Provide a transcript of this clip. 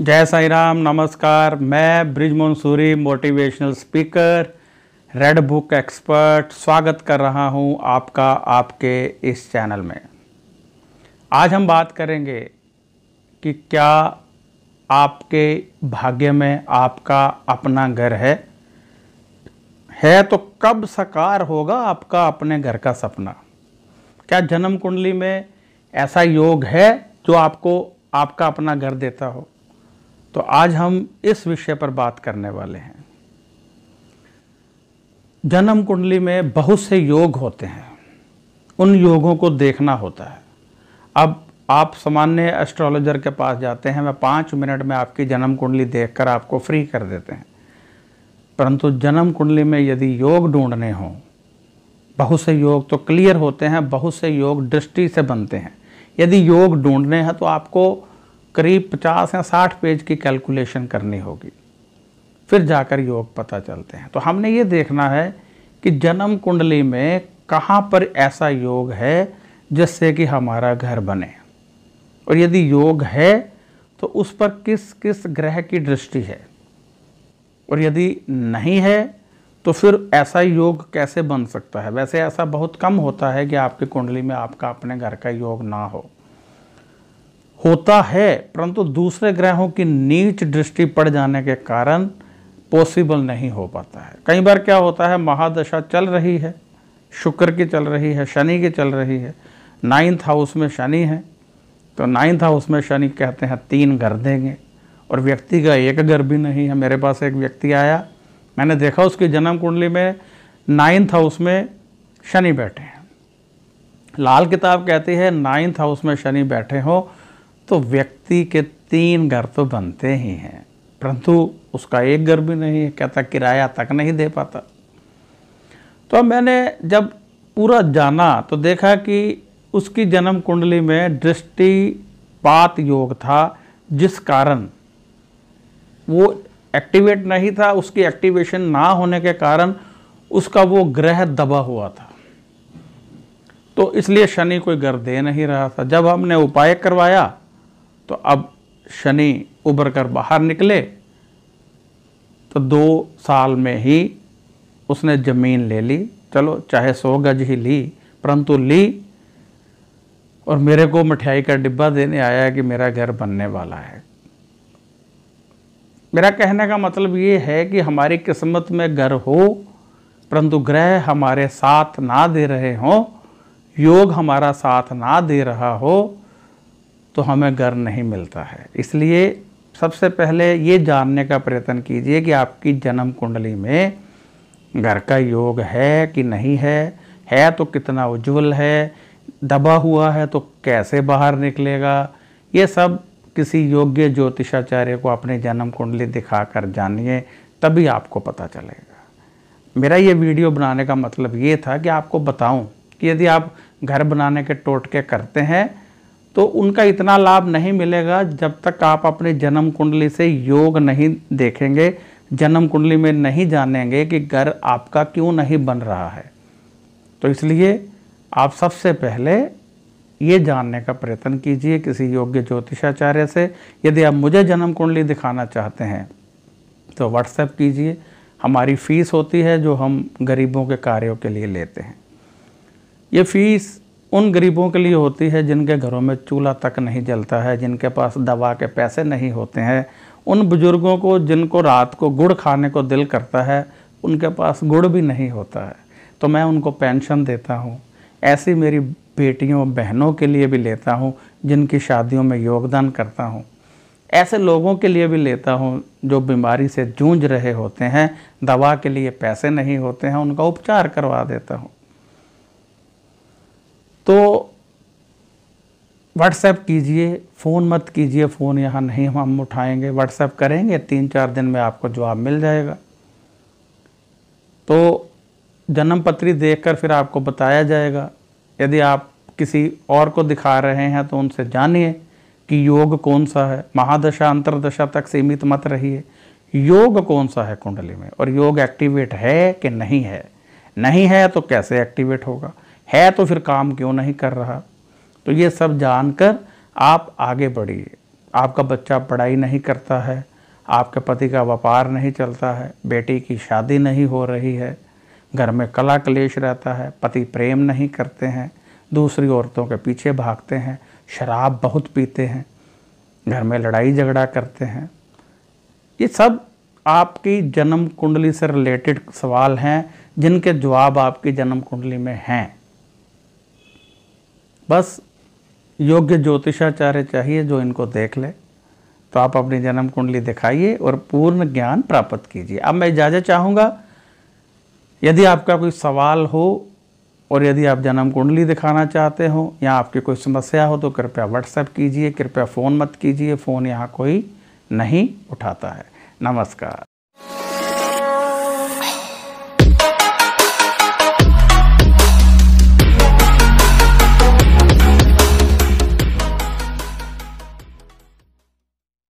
जय साई राम, नमस्कार। मैं Brijmohan Suri, motivational speaker, red book expert, स्वागत कर रहा हूं आपका आपके इस चैनल में। आज हम बात करेंगे कि क्या आपके भाग्य में आपका अपना घर है तो कब साकार होगा आपका अपने घर का सपना। क्या जन्म कुंडली में ऐसा योग है जो आपको आपका अपना घर देता हो? तो आज हम इस विषय पर बात करने वाले हैं। जन्म कुंडली में बहुत से योग होते हैं, उन योगों को देखना होता है। अब आप सामान्य एस्ट्रोलॉजर के पास जाते हैं, वह 5 मिनट में आपकी जन्म कुंडली देखकर आपको फ्री कर देते हैं। परंतु जन्म कुंडली में यदि योग ढूंढने हों, बहुत से योग तो क्लियर होते हैं, बहुत से योग दृष्टि से बनते हैं। यदि योग ढूंढने हैं तो आपको करीब 50 या 60 पेज की कैलकुलेशन करनी होगी, फिर जाकर योग पता चलते हैं। तो हमने ये देखना है कि जन्म कुंडली में कहाँ पर ऐसा योग है जिससे कि हमारा घर बने, और यदि योग है तो उस पर किस किस ग्रह की दृष्टि है, और यदि नहीं है तो फिर ऐसा योग कैसे बन सकता है। वैसे ऐसा बहुत कम होता है कि आपकी कुंडली में आपका अपने घर का योग ना होता है, परंतु दूसरे ग्रहों की नीच दृष्टि पड़ जाने के कारण पॉसिबल नहीं हो पाता है। कई बार क्या होता है, महादशा चल रही है, शुक्र की चल रही है, शनि की चल रही है, 9th हाउस में शनि है, तो 9th हाउस में शनि कहते हैं 3 घर देंगे, और व्यक्ति का एक घर भी नहीं है। मेरे पास एक व्यक्ति आया, मैंने देखा उसकी जन्म कुंडली में 9th हाउस में शनि बैठे हैं। लाल किताब कहती है 9th हाउस में शनि बैठे हो तो व्यक्ति के 3 घर तो बनते ही हैं, परंतु उसका एक घर भी नहीं है, कहता किराया तक नहीं दे पाता। तो मैंने जब पूरा जाना तो देखा कि उसकी जन्म कुंडली में दृष्टिपात योग था, जिस कारण वो एक्टिवेट नहीं था। उसकी एक्टिवेशन ना होने के कारण उसका वो ग्रह दबा हुआ था, तो इसलिए शनि कोई घर दे नहीं रहा था। जब हमने उपाय करवाया तो अब शनि उभर कर बाहर निकले, तो 2 साल में ही उसने ज़मीन ले ली। चलो चाहे 100 गज ही ली, परंतु ली, और मेरे को मिठाई का डिब्बा देने आया कि मेरा घर बनने वाला है। मेरा कहने का मतलब ये है कि हमारी किस्मत में घर हो, परंतु ग्रह हमारे साथ ना दे रहे हों, योग हमारा साथ ना दे रहा हो, तो हमें घर नहीं मिलता है। इसलिए सबसे पहले ये जानने का प्रयत्न कीजिए कि आपकी जन्म कुंडली में घर का योग है कि नहीं है तो कितना उज्जवल है, दबा हुआ है तो कैसे बाहर निकलेगा। ये सब किसी योग्य ज्योतिषाचार्य को अपनी जन्म कुंडली दिखाकर जानिए, तभी आपको पता चलेगा। मेरा ये वीडियो बनाने का मतलब ये था कि आपको बताऊं कि यदि आप घर बनाने के टोटके करते हैं तो उनका इतना लाभ नहीं मिलेगा जब तक आप अपनी जन्म कुंडली से योग नहीं देखेंगे, जन्म कुंडली में नहीं जानेंगे कि घर आपका क्यों नहीं बन रहा है। तो इसलिए आप सबसे पहले ये जानने का प्रयत्न कीजिए किसी योग्य ज्योतिषाचार्य से। यदि आप मुझे जन्म कुंडली दिखाना चाहते हैं तो व्हाट्सएप कीजिए। हमारी फ़ीस होती है जो हम गरीबों के कार्यों के लिए लेते हैं। ये फ़ीस उन गरीबों के लिए होती है जिनके घरों में चूल्हा तक नहीं जलता है, जिनके पास दवा के पैसे नहीं होते हैं, उन बुजुर्गों को जिनको रात को गुड़ खाने को दिल करता है, उनके पास गुड़ भी नहीं होता है, तो मैं उनको पेंशन देता हूँ। ऐसी मेरी बेटियों बहनों के लिए भी लेता हूँ जिनकी शादियों में योगदान करता हूँ। ऐसे लोगों के लिए भी लेता हूँ जो बीमारी से जूझ रहे होते हैं, दवा के लिए पैसे नहीं होते हैं, उनका उपचार करवा देता हूँ। तो व्हाट्सएप कीजिए, फ़ोन मत कीजिए, फ़ोन यहाँ नहीं हम उठाएंगे। व्हाट्सएप करेंगे, 3-4 दिन में आपको जवाब मिल जाएगा। तो जन्म पत्री देखकर फिर आपको बताया जाएगा। यदि आप किसी और को दिखा रहे हैं तो उनसे जानिए कि योग कौन सा है। महादशा अंतरदशा तक सीमित मत रहिए, योग कौन सा है कुंडली में, और योग एक्टिवेट है कि नहीं है। नहीं है तो कैसे एक्टिवेट होगा, है तो फिर काम क्यों नहीं कर रहा। तो ये सब जानकर आप आगे बढ़िए। आपका बच्चा पढ़ाई नहीं करता है, आपके पति का व्यापार नहीं चलता है, बेटी की शादी नहीं हो रही है, घर में कला कलेश रहता है, पति प्रेम नहीं करते हैं, दूसरी औरतों के पीछे भागते हैं, शराब बहुत पीते हैं, घर में लड़ाई झगड़ा करते हैं, ये सब आपकी जन्म कुंडली से रिलेटेड सवाल हैं जिनके जवाब आपकी जन्म कुंडली में हैं। बस योग्य ज्योतिषाचार्य चाहिए जो इनको देख ले। तो आप अपनी जन्म कुंडली दिखाइए और पूर्ण ज्ञान प्राप्त कीजिए। अब मैं इजाज़त चाहूँगा, यदि आपका कोई सवाल हो और यदि आप जन्म कुंडली दिखाना चाहते हो या आपकी कोई समस्या हो तो कृपया व्हाट्सएप कीजिए, कृपया फ़ोन मत कीजिए, फ़ोन यहाँ कोई नहीं उठाता है। नमस्कार।